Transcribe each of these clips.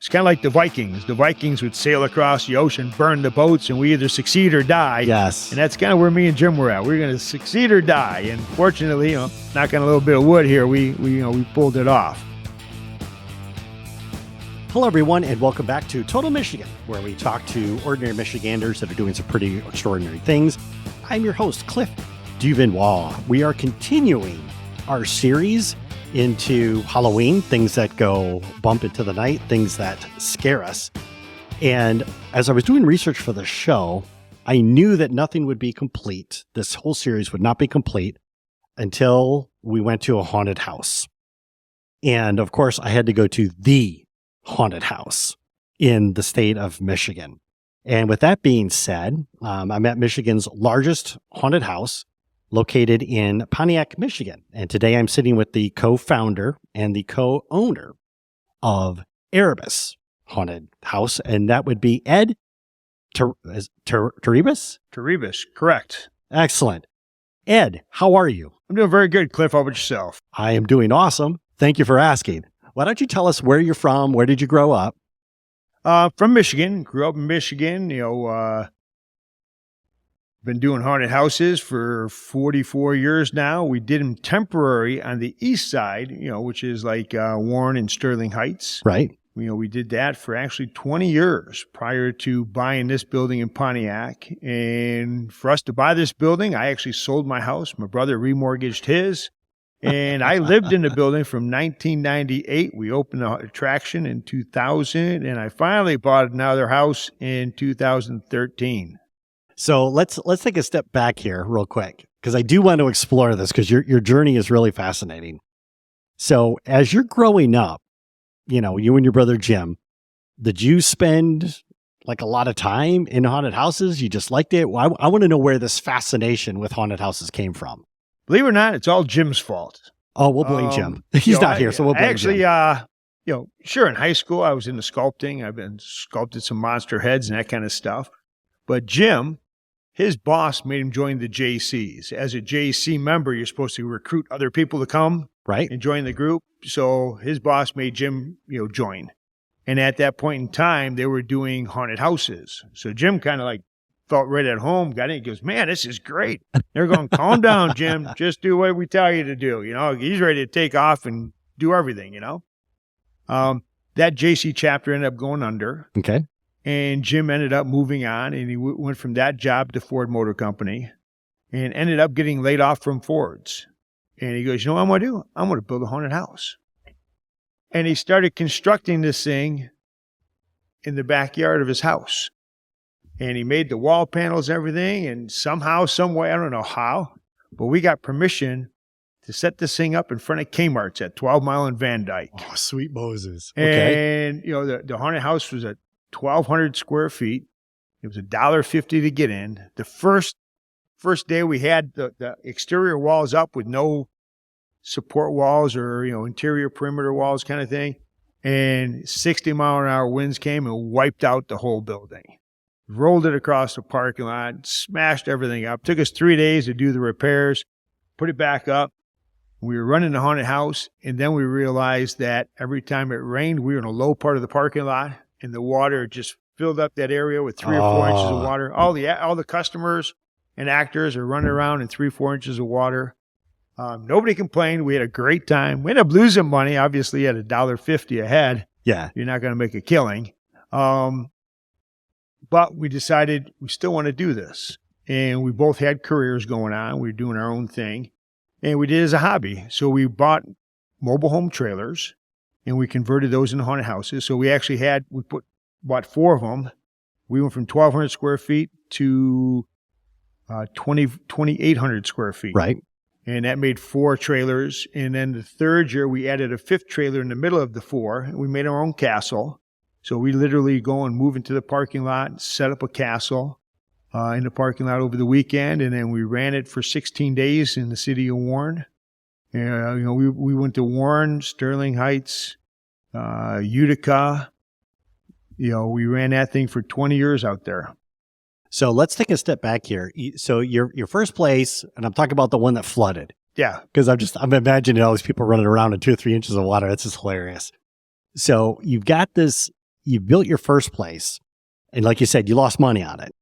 It's kind of like the Vikings. The Vikings would sail across the ocean, burn the boats, and we either succeed or die. Yes. And that's kind of where me and Jim were at. We're going to succeed or die. And fortunately, knocking a little bit of wood here, we pulled it off. Hello, everyone, and welcome back to Total Michigan, where we talk to ordinary Michiganders that are doing some pretty extraordinary things. I'm your host, Cliff Duvenwall. We are continuing our series into Halloween, things that go bump into the night, things that scare us. And as I was doing research for the show, I knew that nothing would be complete. This whole series would not be complete until we went to a haunted house. And of course, I had to go to the haunted house in the state of Michigan. And with that being said, I'm at Michigan's largest haunted house, located in Pontiac, Michigan. And today I'm sitting with the co-founder and the co-owner of Erebus Haunted House, and that would be Ed Terebus? Terebus, correct. Excellent. Ed, how are you? I'm doing very good, Cliff. How about yourself? I am doing awesome. Thank you for asking. Why don't you tell us where you're from? Where did you grow up? From Michigan. Grew up in Michigan. Been doing haunted houses for 44 years now. We did them temporary on the east side, which is like Warren and Sterling Heights. Right. We did that for actually 20 years prior to buying this building in Pontiac. And for us to buy this building, I actually sold my house. My brother remortgaged his. And I lived in the building from 1998. We opened the attraction in 2000. And I finally bought another house in 2013. So let's take a step back here real quick, because I do want to explore this, because your journey is really fascinating. So as you're growing up, you and your brother Jim, did you spend like a lot of time in haunted houses? You just liked it? Well, I want to know where this fascination with haunted houses came from. Believe it or not, it's all Jim's fault. Oh, we'll blame Jim. He's not here, so we'll blame Jim. Sure, in high school, I was into sculpting. I've been sculpted some monster heads and that kind of stuff. But Jim, his boss made him join the JCs. As a JC member, you're supposed to recruit other people to come and join the group. So his boss made Jim, join. And at that point in time, they were doing haunted houses. So Jim kind of felt right at home, got in, he goes, man, this is great. They're going, calm down, Jim. Just do what we tell you to do. He's ready to take off and do everything, That JC chapter ended up going under. Okay. And Jim ended up moving on, and he went from that job to Ford Motor Company and ended up getting laid off from Ford's. And he goes, what I'm going to do? I'm going to build a haunted house. And he started constructing this thing in the backyard of his house. And he made the wall panels and everything, and somehow, some way, I don't know how, but we got permission to set this thing up in front of Kmart's at 12 Mile and Van Dyke. Oh, sweet Moses. Okay. And, the haunted house was at 1,200 square feet. It was $1.50 to get in. The first day we had the exterior walls up with no support walls or, interior perimeter walls kind of thing. And 60-mile-an-hour winds came and wiped out the whole building. Rolled it across the parking lot, smashed everything up. Took us 3 days to do the repairs, put it back up. We were running the haunted house, and then we realized that every time it rained, we were in a low part of the parking lot. And the water just filled up that area with 3 or 4 inches of water. All the customers and actors are running around in 3-4 inches of water. Nobody complained. We had a great time. We ended up losing money, obviously, at $1.50 a head. Yeah. You're not going to make a killing. But we decided we still want to do this. And we both had careers going on. We were doing our own thing. And we did it as a hobby. So we bought mobile home trailers. And we converted those into haunted houses. So we actually bought 4 of them. We went from 1,200 square feet to 2,800 square feet. Right. And that made 4 trailers. And then the third year, we added a 5th trailer in the middle of the 4. And we made our own castle. So we literally go and move into the parking lot and set up a castle in the parking lot over the weekend. And then we ran it for 16 days in the city of Warren. We went to Warren, Sterling Heights, Utica. We ran that thing for 20 years out there. So let's take a step back here. So your first place, and I'm talking about the one that flooded. Yeah. Because I'm imagining all these people running around in 2 or 3 inches of water. That's just hilarious. So you've got this you built your first place, and like you said, you lost money on it.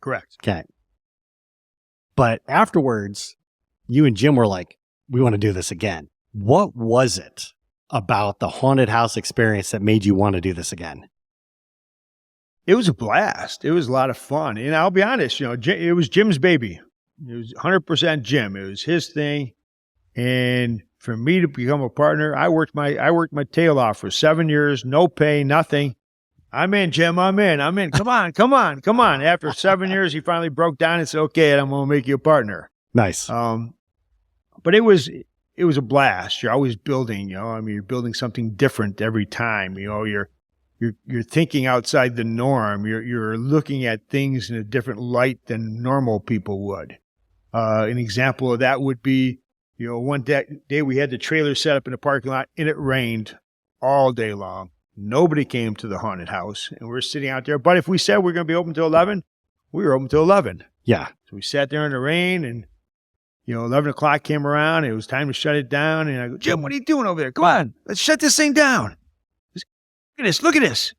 Correct. Okay. But afterwards, you and Jim were like, we want to do this again. What was it about the haunted house experience that made you want to do this again? It was a blast. It was a lot of fun. And I'll be honest, it was Jim's baby. It was 100% Jim. It was his thing. And for me to become a partner, I worked my tail off for 7 years, no pay, nothing. I'm in, Jim. I'm in. Come on. After 7 years, he finally broke down and said, okay, I'm going to make you a partner. Nice. But it was a blast. You're always building, you're building something different every time. You're thinking outside the norm. You're looking at things in a different light than normal people would. An example of that would be, one day we had the trailer set up in the parking lot and it rained all day long. Nobody came to the haunted house and we're sitting out there. But if we said we're going to be open till 11, we were open till 11. Yeah. So we sat there in the rain and 11 o'clock came around. And it was time to shut it down. And I go, Jim, what are you doing over there? Come on, let's shut this thing down. Look at this.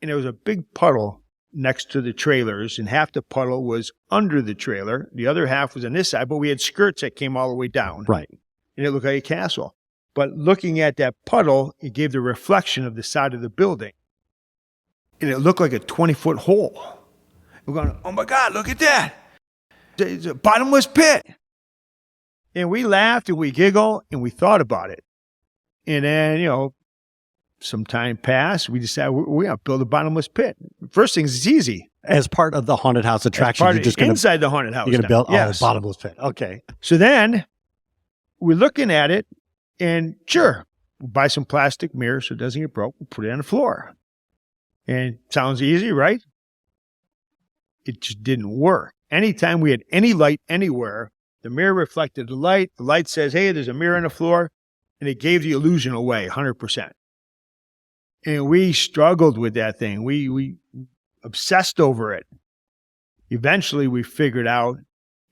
And there was a big puddle next to the trailers, and half the puddle was under the trailer. The other half was on this side, but we had skirts that came all the way down. Right. And it looked like a castle. But looking at that puddle, it gave the reflection of the side of the building. And it looked like a 20-foot hole. We're going, oh my God, look at that. It's a bottomless pit. And we laughed and we giggled and we thought about it. And then, some time passed. We decided we're going to build a bottomless pit. First thing is it's easy. As part of the haunted house attraction, you're just going inside the haunted house. You're going to build a bottomless pit. Okay. So then we're looking at it, and sure, we'll buy some plastic mirrors so it doesn't get broke. We'll put it on the floor. And sounds easy, right? It just didn't work. Anytime we had any light anywhere, the mirror reflected the light. The light says, hey, there's a mirror on the floor. And it gave the illusion away 100%. And we struggled with that thing. We obsessed over it. Eventually, we figured out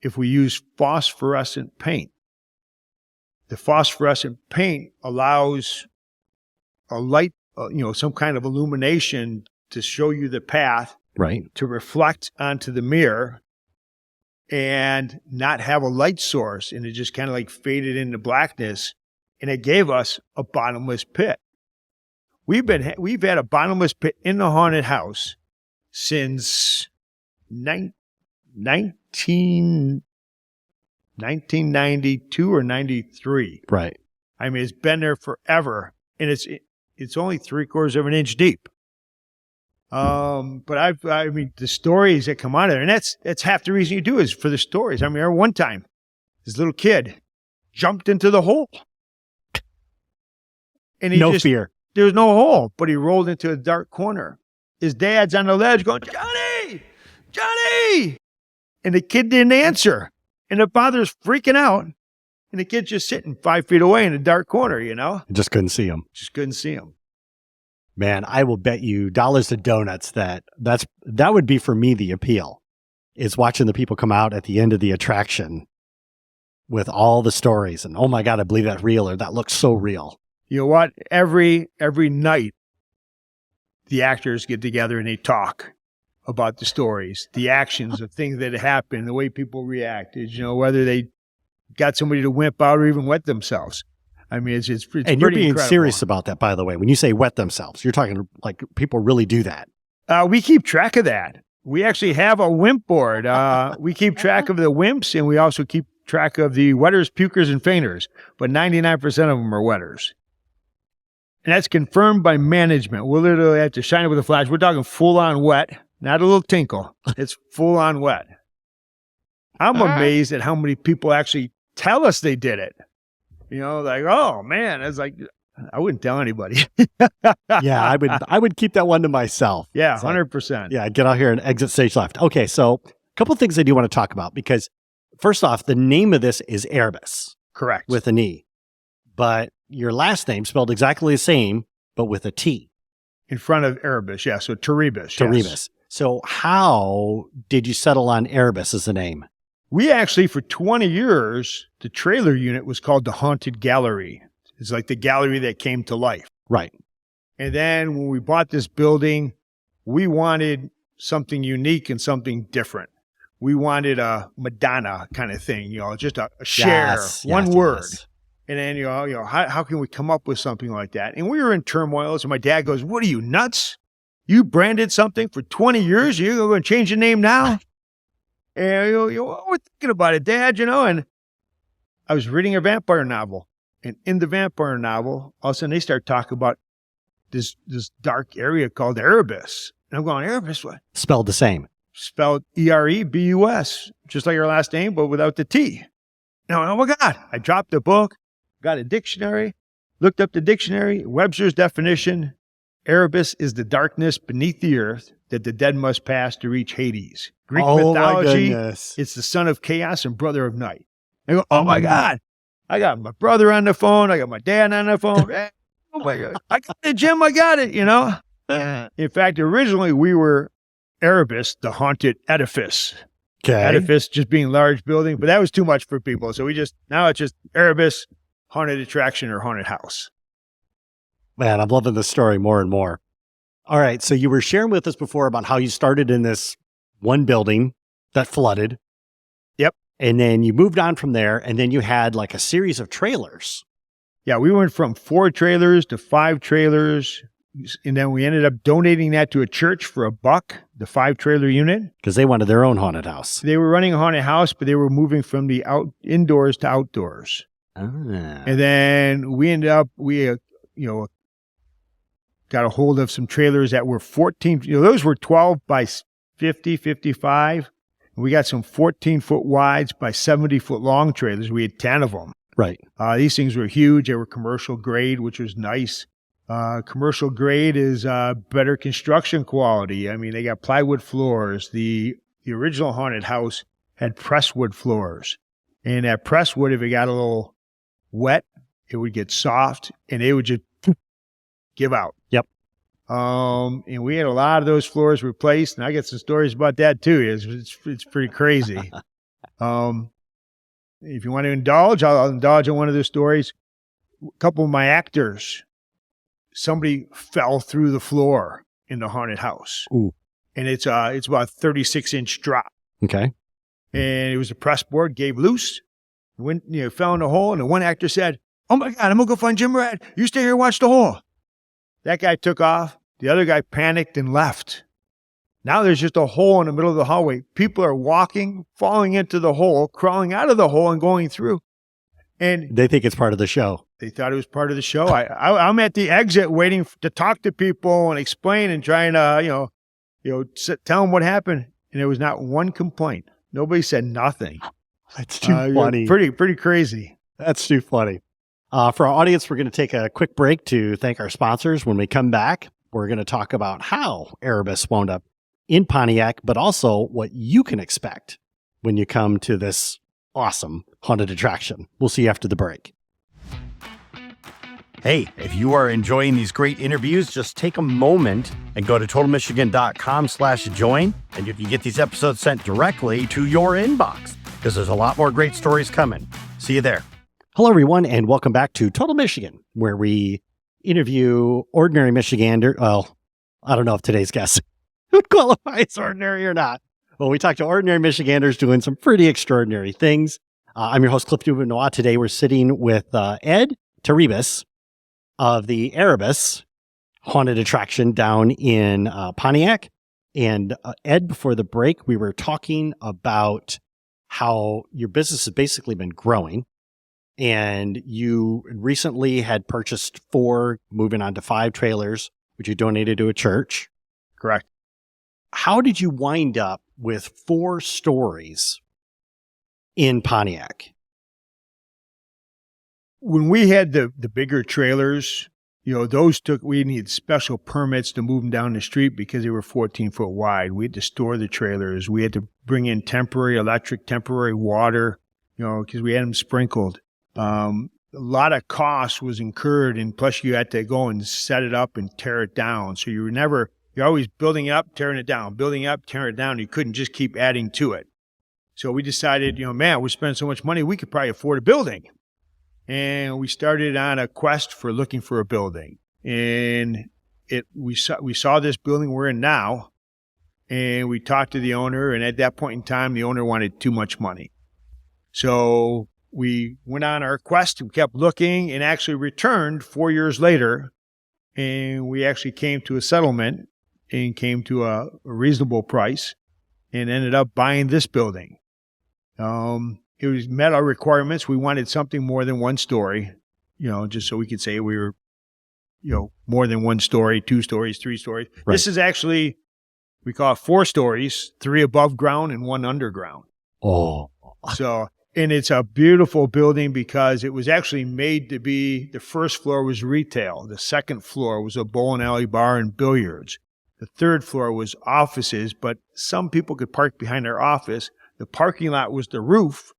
if we use phosphorescent paint. The phosphorescent paint allows a light, some kind of illumination to show you the path, right, to reflect onto the mirror and not have a light source. And it just kind of like faded into blackness. And it gave us a bottomless pit. We've had a bottomless pit in the haunted house since 1992 or 93. Right. I mean, it's been there forever, and it's only 3/4 of an inch deep. But the stories that come out of there, and that's half the reason you do is for the stories. I remember one time, this little kid jumped into the hole, and he fear. There was no hole, but he rolled into a dark corner. His dad's on the ledge going, Johnny! And the kid didn't answer. And the father's freaking out. And the kid's just sitting 5 feet away in a dark corner, Just couldn't see him. Man, I will bet you dollars to donuts that would be for me the appeal, is watching the people come out at the end of the attraction with all the stories. And, oh my God, I believe that's real, or that looks so real. You know what? Every night, the actors get together and they talk about the stories, the actions of things that happen, the way people reacted, whether they got somebody to wimp out or even wet themselves. I mean, it's and pretty you're being incredible. Serious about that, by the way. When you say wet themselves, you're talking like people really do that. We keep track of that. We actually have a wimp board. We keep track of the wimps, and we also keep track of the wetters, pukers, and fainters. But 99% of them are wetters. And that's confirmed by management. We'll literally have to shine it with a flash. We're talking full-on wet, not a little tinkle. It's full-on wet. I'm amazed at how many people actually tell us they did it. Like, oh, man. It's like, I wouldn't tell anybody. Yeah, I would keep that one to myself. Yeah, 100%. Yeah, get out here and exit stage left. Okay, so a couple of things I do want to talk about, because first off, the name of this is Erebus. Correct. With an E. But your last name spelled exactly the same, but with a T. In front of Erebus, yeah. So Terebus. Terebus. Yes. So how did you settle on Erebus as a name? We actually, for 20 years, the trailer unit was called the Haunted Gallery. It's like the gallery that came to life. Right. And then when we bought this building, we wanted something unique and something different. We wanted a Madonna kind of thing, just a share, one word. Yes. And then, how can we come up with something like that? And we were in turmoil. So my dad goes, "What are you, nuts? You branded something for 20 years. You're going to change the name now?" And we're thinking about it, Dad, and I was reading a vampire novel. And in the vampire novel, all of a sudden they start talking about this dark area called Erebus. And I'm going, Erebus, what? Spelled the same. Spelled Erebus, just like our last name, but without the T. Now, oh my God, I dropped the book, got a dictionary, looked up the dictionary, Webster's definition. Erebus is the darkness beneath the earth that the dead must pass to reach Hades. Greek mythology, it's the son of chaos and brother of night. I go, oh my God. I got my brother on the phone. I got my dad on the phone. Oh my God. I got it, Jim. I got it, In fact, originally we were Erebus, the haunted edifice. Okay. Edifice just being large building, but that was too much for people. So now it's just Erebus, haunted attraction or haunted house. Man, I'm loving this story more and more. All right. So you were sharing with us before about how you started in this one building that flooded. Yep. And then you moved on from there, and then you had like a series of trailers. Yeah, we went from 4 trailers to 5 trailers. And then we ended up donating that to a church for $1, the 5-trailer unit. Because they wanted their own haunted house. They were running a haunted house, but they were moving from the indoors to outdoors. Ah. And then we ended up, got a hold of some trailers that were 14, those were 12 by 50, 55. We got some 14-foot wides by 70-foot long trailers. We had 10 of them. Right. These things were huge. They were commercial grade, which was nice. Commercial grade is better construction quality. I mean, they got plywood floors. The original haunted house had presswood floors. And that presswood, if it got a little wet, it would get soft and it would just give out. Yep. And we had a lot of those floors replaced. And I got some stories about that too. It's pretty crazy. If you want to indulge, I'll indulge in one of those stories. A couple of my actors, somebody fell through the floor in the haunted house. Ooh. And it's about a 36-inch drop. Okay. And it was a press board, gave loose, went, fell in the hole. And the one actor said, "Oh my God, I'm going to go find Jim Rad. You stay here and watch the hole." That guy took off. The other guy panicked and left. Now there's just a hole in the middle of the hallway. People are walking, falling into the hole, crawling out of the hole and going through. And they think it's part of the show. They thought it was part of the show. I'm at the exit waiting to talk to people and explain and trying to, tell them what happened. And there was not one complaint. Nobody said nothing. That's too funny. Pretty crazy. That's too funny. For our audience, we're going to take a quick break to thank our sponsors. When we come back, we're going to talk about how Erebus wound up in Pontiac, but also what you can expect when you come to this awesome haunted attraction. We'll see you after the break. Hey, if you are enjoying these great interviews, just take a moment and go to totalmichigan.com/join, and you can get these episodes sent directly to your inbox because there's a lot more great stories coming. See you there. Hello, everyone, and welcome back to Total Michigan, where we interview ordinary Michigander. Well, I don't know if today's guest would qualify as ordinary or not. Well, we talked to ordinary Michiganders doing some pretty extraordinary things. I'm your host, Cliff Dubanois. Today, we're sitting with Ed Terebus of the Erebus Haunted Attraction down in Pontiac. And Ed, before the break, we were talking about how your business has basically been growing. And you recently had purchased 4, moving on to 5 trailers, which you donated to a church. Correct. How did you wind up with 4 stories in Pontiac? When we had the bigger trailers, we needed special permits to move them down the street because they were 14-foot wide. We had to store the trailers. We had to bring in temporary electric, temporary water, because we had them sprinkled. A lot of cost was incurred, and plus you had to go and set it up and tear it down. So you're always building it up, tearing it down, building it up, tearing it down. You couldn't just keep adding to it. So we decided, we're spending so much money, we could probably afford a building. And we started on a quest for looking for a building. And we saw this building we're in now, and we talked to the owner, and at that point in time, the owner wanted too much money. So we went on our quest and kept looking, and actually returned 4 years later, and we actually came to a settlement and came to a reasonable price and ended up buying this building. It met our requirements. We wanted something more than one story, just so we could say we were, more than one story, 2 stories, 3 stories. Right. This is actually, we call it 4 stories, 3 above ground and 1 underground. Oh. So, and it's a beautiful building because it was actually made to be, the first floor was retail. The second floor was a bowling alley bar and billiards. The third floor was offices, but some people could park behind their office. The parking lot was the roof,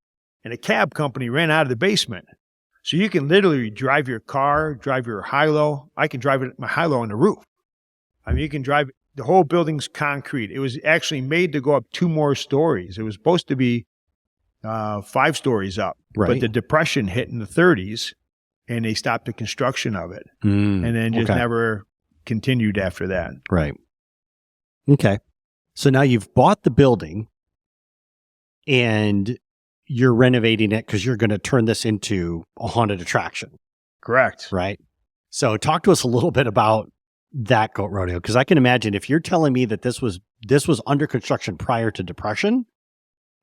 and a cab company ran out of the basement. So you can literally drive your car, drive your high-low. I can drive my high-low on the roof. I mean, you can drive, the whole building's concrete. It was actually made to go up 2 more stories. It was supposed to be 5 stories up, right. But the Depression hit in the 30s, and they stopped the construction of it, and then just never continued after that. Right. Okay. So now you've bought the building, and you're renovating it because you're going to turn this into a haunted attraction. Correct. Right. So talk to us a little bit about that goat rodeo, because I can imagine if you're telling me that this was under construction prior to Depression,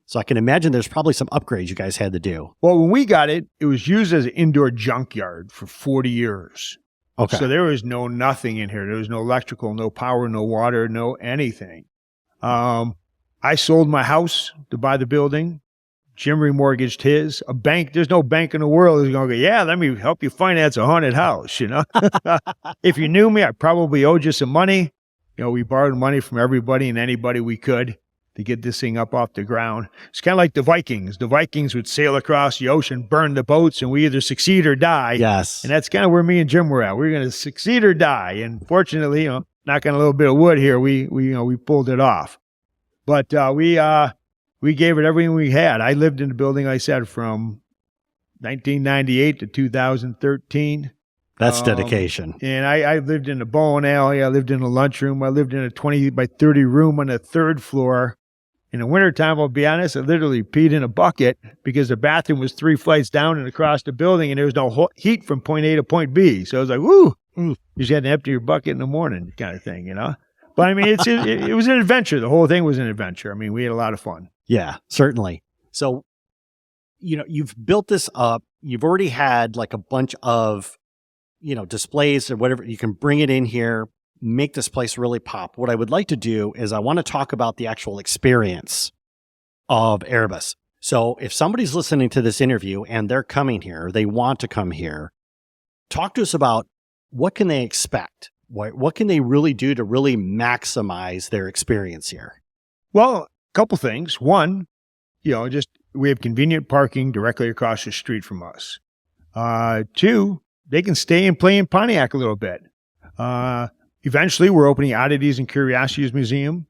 so I can imagine there's probably some upgrades you guys had to do. Well, when we got it, it was used as an indoor junkyard for 40 years. Okay. So there was nothing in here. There was no electrical, no power, no water, no anything. I sold my house to buy the building. Jim remortgaged his. A bank, there's no bank in the world that's going to go, yeah, let me help you finance a haunted house, If you knew me, I probably owed you some money. We borrowed money from everybody and anybody we could to get this thing up off the ground. It's kind of like the Vikings. The Vikings would sail across the ocean, burn the boats, and we either succeed or die. Yes. And that's kind of where me and Jim were at. We were going to succeed or die. And fortunately, knocking a little bit of wood here, we pulled it off. But we gave it everything we had. I lived in the building, like I said, from 1998 to 2013. That's dedication. And I lived in a bowling alley. I lived in a lunchroom. I lived in a 20 by 30 room on the 3rd floor. In the wintertime, I'll be honest, I literally peed in a bucket because the bathroom was 3 flights down and across the building, and there was no heat from point A to point B. So I was like, woo, you just had to empty your bucket in the morning kind of thing, But I mean, it was an adventure. The whole thing was an adventure. I mean, we had a lot of fun. Yeah, certainly. So, you've built this up. You've already had like a bunch of, displays or whatever. You can bring it in here, make this place really pop. What I would like to do is I want to talk about the actual experience of Erebus. So if somebody's listening to this interview and they're coming here, they want to come here, talk to us about what can they expect? What can they really do to really maximize their experience here? Well, a couple things. One, just we have convenient parking directly across the street from us. 2, they can stay and play in Pontiac a little bit. Eventually, we're opening Oddities and Curiosities Museum.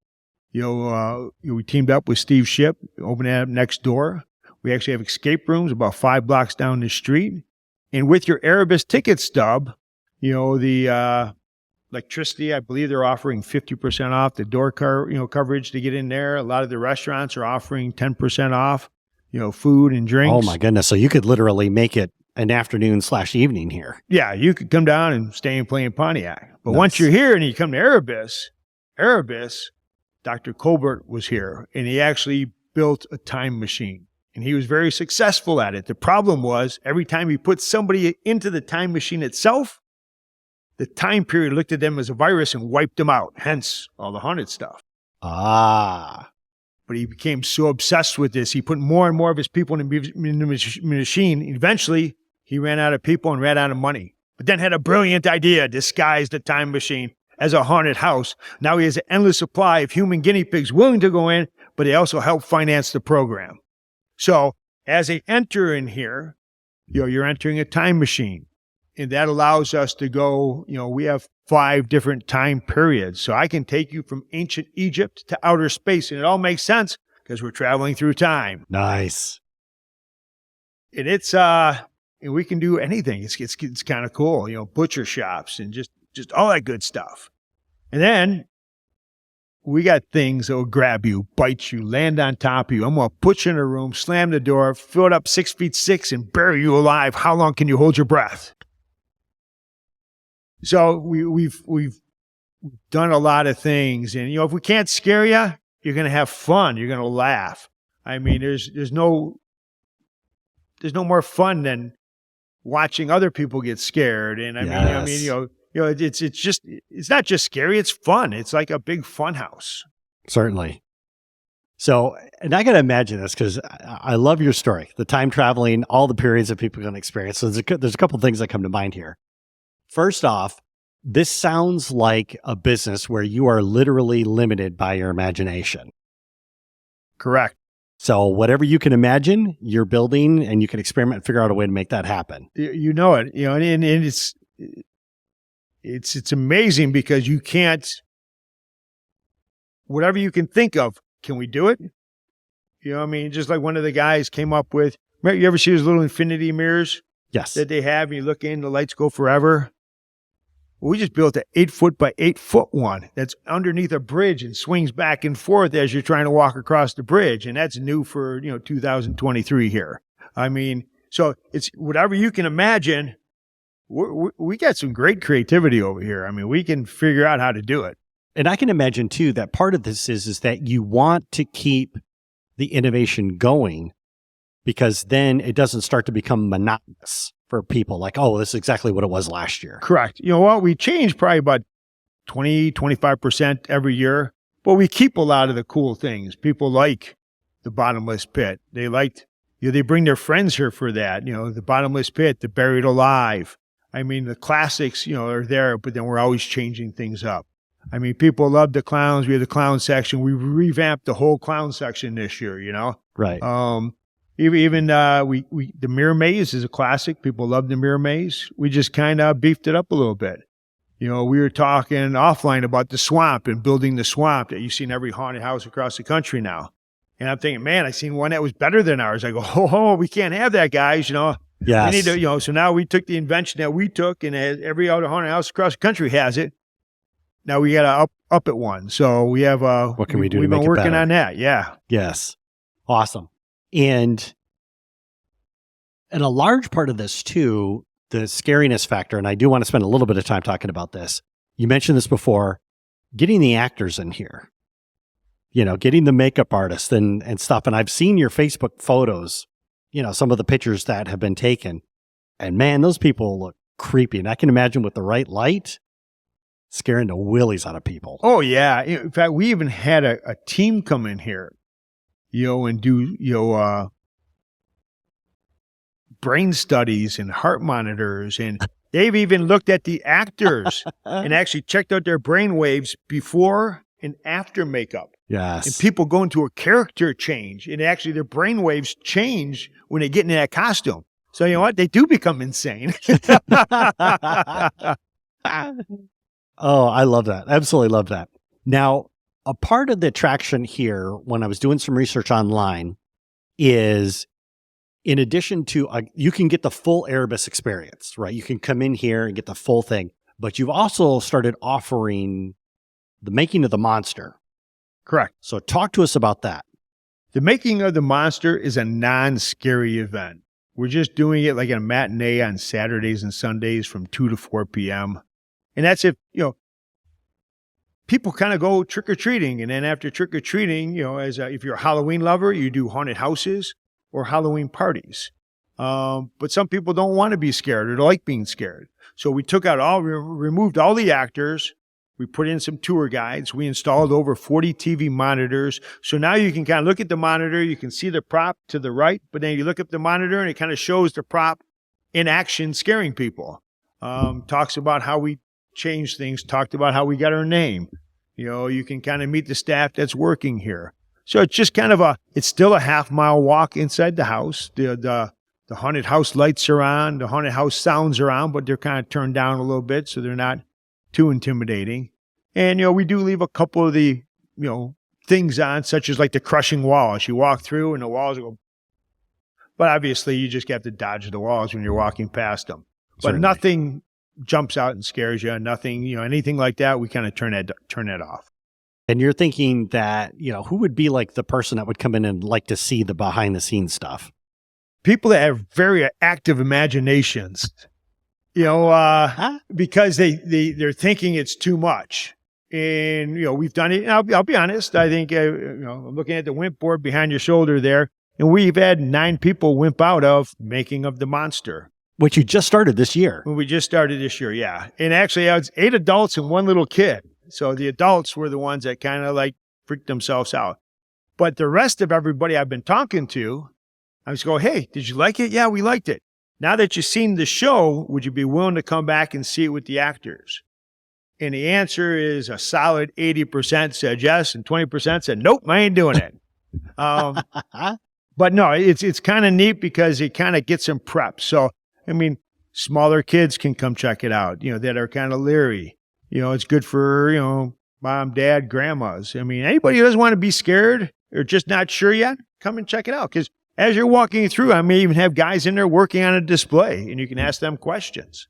We teamed up with Steve Shipp, opening it up next door. We actually have escape rooms about 5 blocks down the street. And with your Erebus ticket stub, the electricity, I believe they're offering 50% off the door coverage to get in there. A lot of the restaurants are offering 10% off, food and drinks. Oh my goodness. So you could literally make it an afternoon/evening here. Yeah, you could come down and stay and play in Pontiac. But once you're here and you come to Erebus, Dr. Colbert was here, and he actually built a time machine. And he was very successful at it. The problem was every time he put somebody into the time machine itself, the time period looked at them as a virus and wiped them out, hence all the haunted stuff. Ah. But he became so obsessed with this, he put more and more of his people in the machine. Eventually, he ran out of people and ran out of money. But then had a brilliant idea, disguised the time machine as a haunted house. Now he has an endless supply of human guinea pigs willing to go in, but they also help finance the program. So as they enter in here, you're entering a time machine. And that allows us to go, we have 5 different time periods. So I can take you from ancient Egypt to outer space. And it all makes sense because we're traveling through time. Nice. And it's, and we can do anything. It's kind of cool, butcher shops and just just all that good stuff. And then we got things that will grab you, bite you, land on top of you. I'm going to put you in a room, slam the door, fill it up 6'6", and bury you alive. How long can you hold your breath? So we've done a lot of things. And, if we can't scare you, you're going to have fun. You're going to laugh. I mean, there's no more fun than watching other people get scared. And it's not just scary, it's fun. It's like a big fun house. Certainly. So, and I got to imagine this because I love your story, the time traveling, all the periods that people are going to experience. So there's a couple of things that come to mind here. First off, this sounds like a business where you are literally limited by your imagination. Correct. So whatever you can imagine, you're building, and you can experiment and figure out a way to make that happen. You know it, and it's amazing because you can't, whatever you can think of, can we do it? Just like one of the guys came up with, you ever see those little infinity mirrors? Yes. That they have, and you look in, the lights go forever. We just built an 8-foot by 8-foot one that's underneath a bridge and swings back and forth as you're trying to walk across the bridge. And that's new for, 2023 here. So it's whatever you can imagine. We got some great creativity over here. We can figure out how to do it. And I can imagine too, that part of this is that you want to keep the innovation going, because then it doesn't start to become monotonous for people. Like, oh, this is exactly what it was last year. Correct. We change probably about 20, 25% every year, but we keep a lot of the cool things. People like the bottomless pit. They liked, they bring their friends here for that. The bottomless pit, the buried alive. The classics, are there, but then we're always changing things up. People love the clowns. We have the clown section. We revamped the whole clown section this year, Right. Even the mirror maze is a classic. People love the mirror maze. We just kind of beefed it up a little bit. We were talking offline about the swamp and building the swamp that you see in every haunted house across the country now. And I'm thinking, man, I seen one that was better than ours. I go, we can't have that, guys. Yes. We need to, so now we took the invention that we took, and every other haunted house across the country has it. Now we got to up it one. So we have what can we do? We've been working on that. Yeah. Yes. Awesome. And a large part of this too, the scariness factor, and I do want to spend a little bit of time talking about this. You mentioned this before, getting the actors in here, getting the makeup artists and stuff. And I've seen your Facebook photos, some of the pictures that have been taken, and man, those people look creepy. And I can imagine with the right light, scaring the willies out of people. Oh yeah. In fact, we even had a team come in here, and do, brain studies and heart monitors. And they've even looked at the actors and actually checked out their brain waves before and after makeup. Yes. And people go into a character change, and actually their brain waves change when they get into that costume. So you know what? They do become insane. Oh, I love that. Absolutely love that. Now, a part of the attraction here, when I was doing some research online, is in addition to, you can get the full Erebus experience, right? You can come in here and get the full thing, but you've also started offering the making of the monster. Correct. So talk to us about that. The making of the monster is a non-scary event. We're just doing it like a matinee on Saturdays and Sundays from 2 to 4 p.m. And that's if, people kind of go trick-or-treating. And then after trick-or-treating, if you're a Halloween lover, you do haunted houses or Halloween parties. But some people don't want to be scared or like being scared. So we removed all the actors. We put in some tour guides. We installed over 40 TV monitors. So now you can kind of look at the monitor. You can see the prop to the right, but then you look up the monitor and it kind of shows the prop in action scaring people. Talks about how we changed things, talked about how we got our name. You can kind of meet the staff that's working here. So it's just kind of it's still a half-mile walk inside the house. The haunted house lights are on, the haunted house sounds are on, but they're kind of turned down a little bit so they're not too intimidating. And, we do leave a couple of the, things on, such as like the crushing walls. You walk through and the walls go, but obviously you just have to dodge the walls when you're walking past them. But Certainly. nothing jumps out and scares you. Nothing, anything like that, we kind of turn that off. And you're thinking that, who would be like the person that would come in and like to see the behind the scenes stuff? People that have very active imaginations, because they're thinking it's too much. And, we've done it. And I'll be honest. I think, I'm looking at the wimp board behind your shoulder there, and we've had 9 people wimp out of Making of the Monster. Which you just started this year. When we just started this year, yeah. And actually, I was 8 adults and 1 little kid. So the adults were the ones that kind of like freaked themselves out. But the rest of everybody I've been talking to, I was going, hey, did you like it? Yeah, we liked it. Now that you've seen the show, would you be willing to come back and see it with the actors? And the answer is a solid 80% said yes, and 20% said, nope, I ain't doing it. But no, it's kind of neat because it kind of gets them prepped. So, smaller kids can come check it out, that are kind of leery. It's good for, mom, dad, grandmas. Anybody who doesn't want to be scared or just not sure yet, come and check it out. Because as you're walking through, I may even have guys in there working on a display, and you can ask them questions.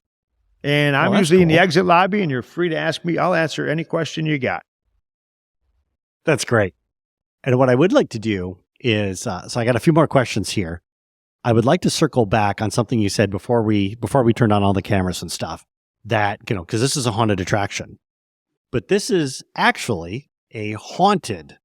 And I'm usually in the exit lobby, and you're free to ask me. I'll answer any question you got. That's great. And what I would like to do is, so I got a few more questions here. I would like to circle back on something you said before we turned on all the cameras and stuff. That, because this is a haunted attraction, but this is actually a haunted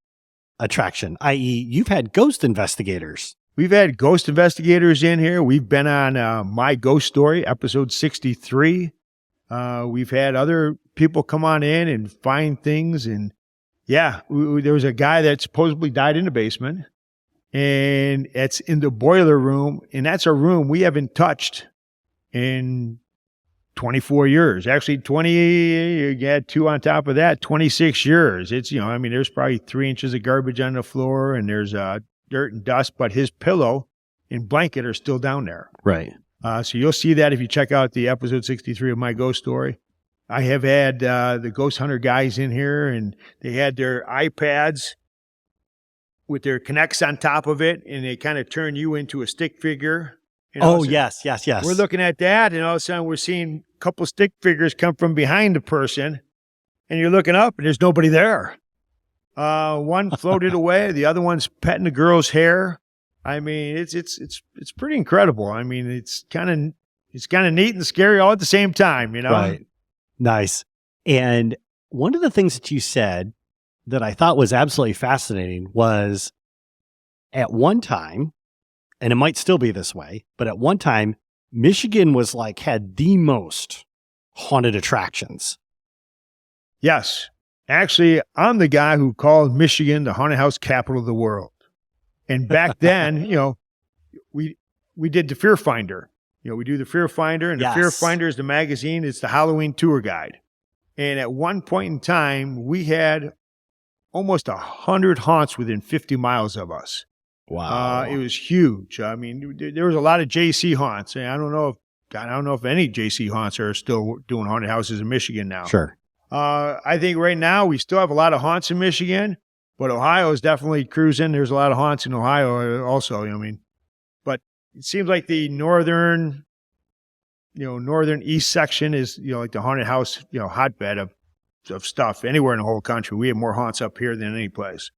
attraction, i.e. you've had ghost investigators. We've had ghost investigators in here. We've been on My Ghost Story, episode 63. We've had other people come on in and find things. And yeah, there was a guy that supposedly died in the basement, and it's in the boiler room. And that's a room we haven't touched in 24 years. Actually, 20, you had 2 on top of that, 26 years. It's, there's probably 3 inches of garbage on the floor, and there's dirt and dust, but his pillow and blanket are still down there. Right. So you'll see that if you check out the episode 63 of My Ghost Story. I have had the ghost hunter guys in here, and they had their iPads with their Kinects on top of it, and they kind of turn you into a stick figure. Yes. We're looking at that, and all of a sudden we're seeing a couple stick figures come from behind the person, and you're looking up, and there's nobody there. One floated away, the other one's petting the girl's hair. It's pretty incredible. It's kind of neat and scary all at the same time, Right. Nice. And one of the things that you said that I thought was absolutely fascinating was at one time, and it might still be this way, but at one time, Michigan was had the most haunted attractions. Yes. Actually, I'm the guy who called Michigan the haunted house capital of the world. And back then, we did the Fear Finder. We do the Fear Finder, and Yes. The Fear Finder is the magazine. It's the Halloween tour guide. And at one point in time, we had almost 100 haunts within 50 miles of us. Wow. It was huge. There was a lot of JC haunts. And I don't know if any JC haunts are still doing haunted houses in Michigan now. Sure. I think right now we still have a lot of haunts in Michigan, but Ohio is definitely cruising. There's a lot of haunts in Ohio also, but it seems like the northern east section is, like the haunted house, hotbed of stuff anywhere in the whole country. We have more haunts up here than any place.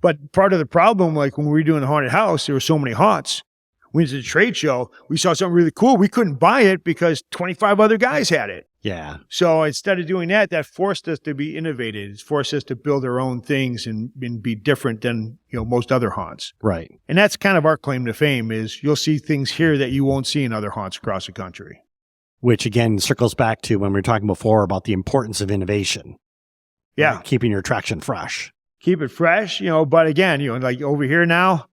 But part of the problem, like when we were doing the haunted house, there were so many haunts. We went to the trade show, we saw something really cool. We couldn't buy it because 25 other guys had it. Yeah. So instead of doing that, that forced us to be innovative. It forced us to build our own things and be different than, most other haunts. Right. And that's kind of our claim to fame is you'll see things here that you won't see in other haunts across the country. Which again circles back to when we were talking before about the importance of innovation. Yeah. Keeping your attraction fresh. Keep it fresh, but again, like over here now,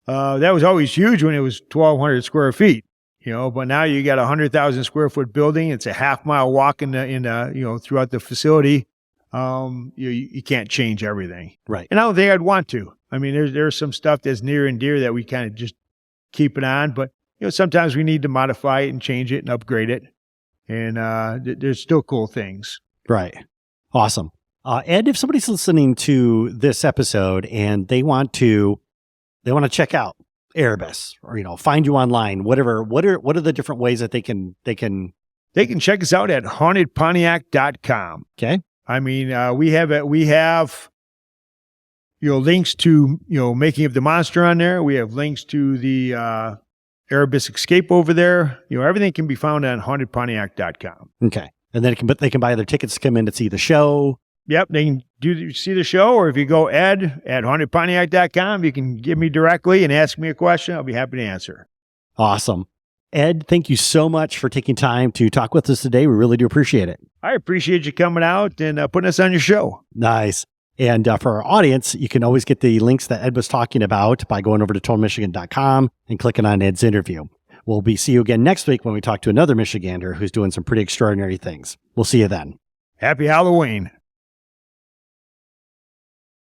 that was always huge when it was 1,200 square feet. But now you got a 100,000 square foot building. It's a half-mile walk throughout the facility. You can't change everything. Right. And I don't think I'd want to. There's some stuff that's near and dear that we kind of just keep it on. But, sometimes we need to modify it and change it and upgrade it. And there's still cool things. Right. Awesome. Ed, if somebody's listening to this episode and they want to check out Erebus or, find you online, whatever, what are the different ways that they can they can check us out at hauntedpontiac.com. Okay. I mean, we have, links to, Making of the Monster on there. We have links to the Erebus Escape over there. Everything can be found on hauntedpontiac.com. Okay. And then they can buy their tickets to come in to see the show. Yep, they can see the show, or if you go Ed at hauntedpontiac.com, you can give me directly and ask me a question. I'll be happy to answer. Awesome. Ed, thank you so much for taking time to talk with us today. We really do appreciate it. I appreciate you coming out and putting us on your show. Nice. And for our audience, you can always get the links that Ed was talking about by going over to totalmichigan.com and clicking on Ed's interview. We'll see you again next week when we talk to another Michigander who's doing some pretty extraordinary things. We'll see you then. Happy Halloween.